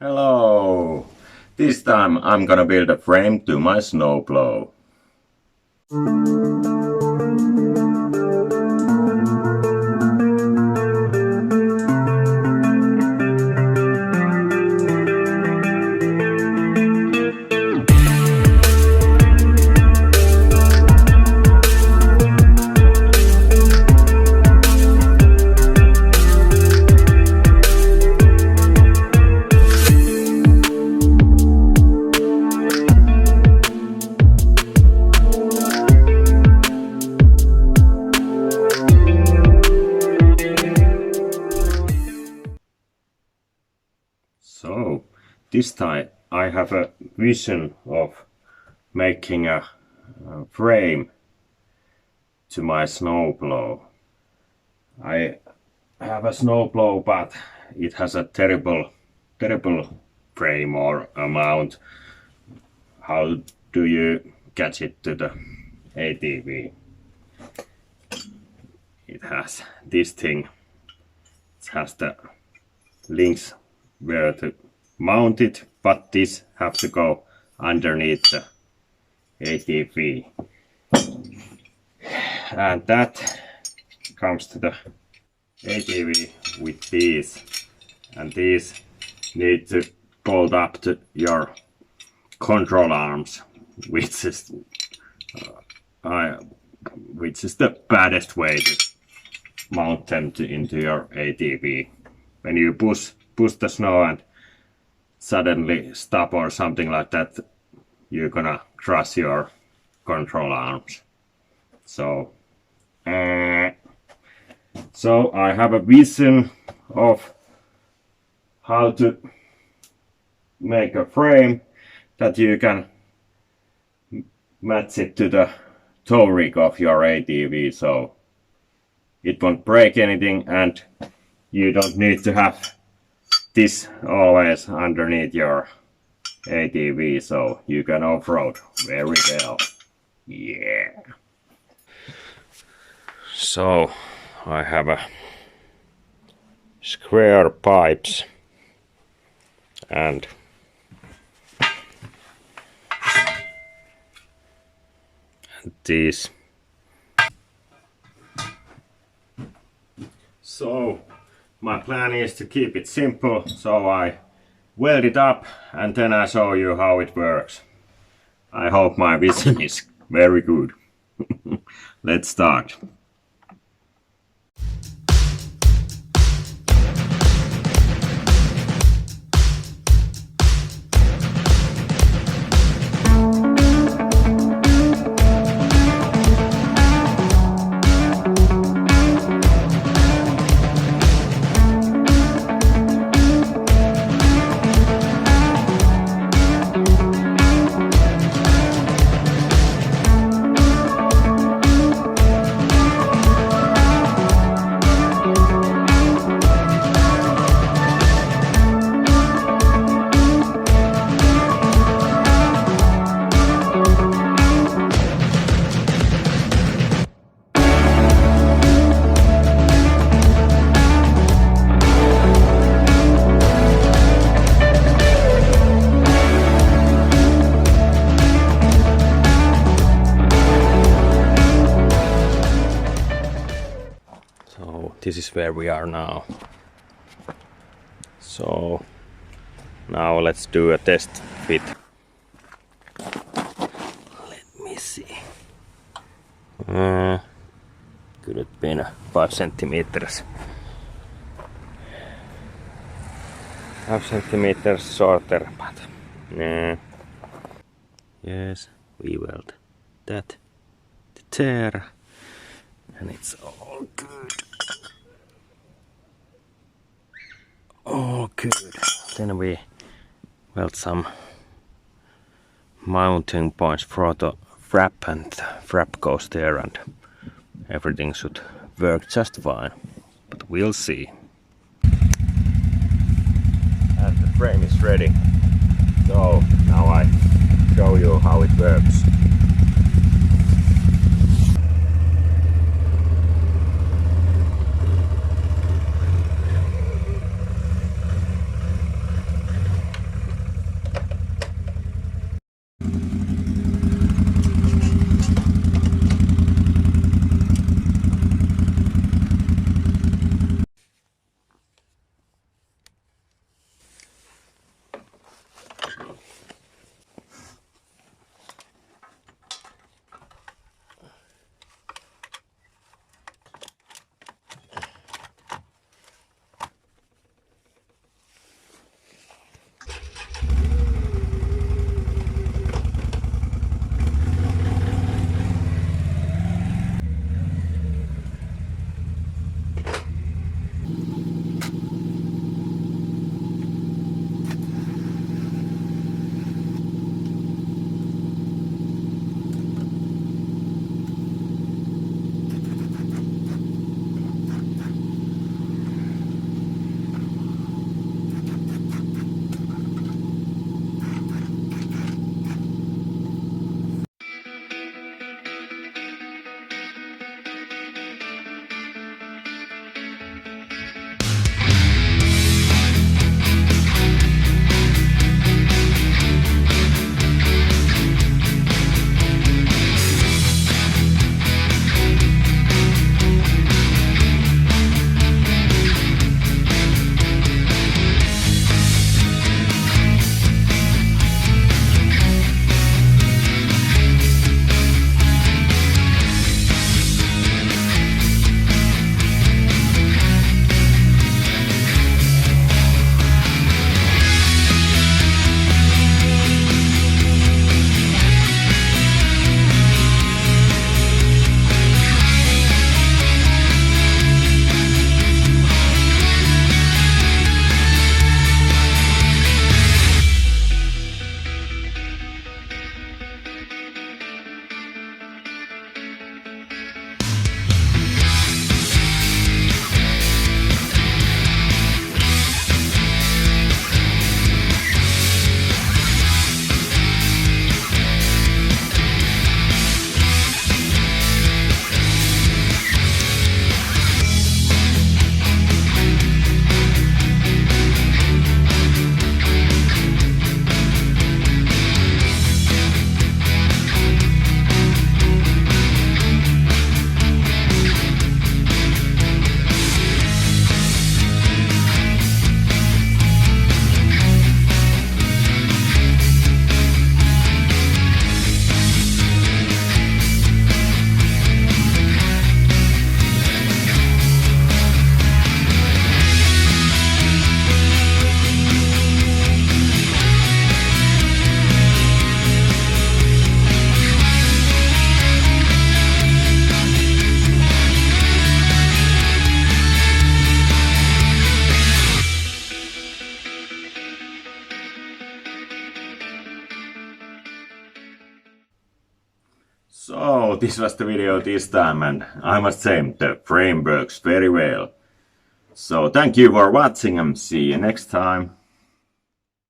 Hello! This time I'm gonna build a frame to my snowplow. So, this time I have a vision of making a frame to my snowplow. I have a snowplow, but it has a terrible frame or a mount. How do you catch it to the ATV? It has this thing. It has the links where to mount it, but this have to go underneath the ATV, and that comes to the ATV with these, and these need to bolt up to your control arms, which is the baddest way to mount them into your ATV. When you push the snow and suddenly stop or something like that, you're gonna crush your control arms. So I have a vision of how to make a frame that you can match it to the tow rig of your ATV, so it won't break anything and you don't need to have this always underneath your ATV, so you can off-road very well. Yeah. So I have a square pipes and these. So my plan is to keep it simple, so I weld it up and then I show you how it works. I hope my vision is very good. Let's start. This is where we are now. So now let's do a test fit. Let me see. Could have been 5 centimeters. 5 centimeters shorter, but yes, we weld that there, and it's all good. All good. Then we weld some mounting points for the frap, and the frap goes there, and everything should work just fine. But we'll see. And the frame is ready. So now I show you how it works. So this was the video this time, and I must say the frame works very well. So thank you for watching and see you next time.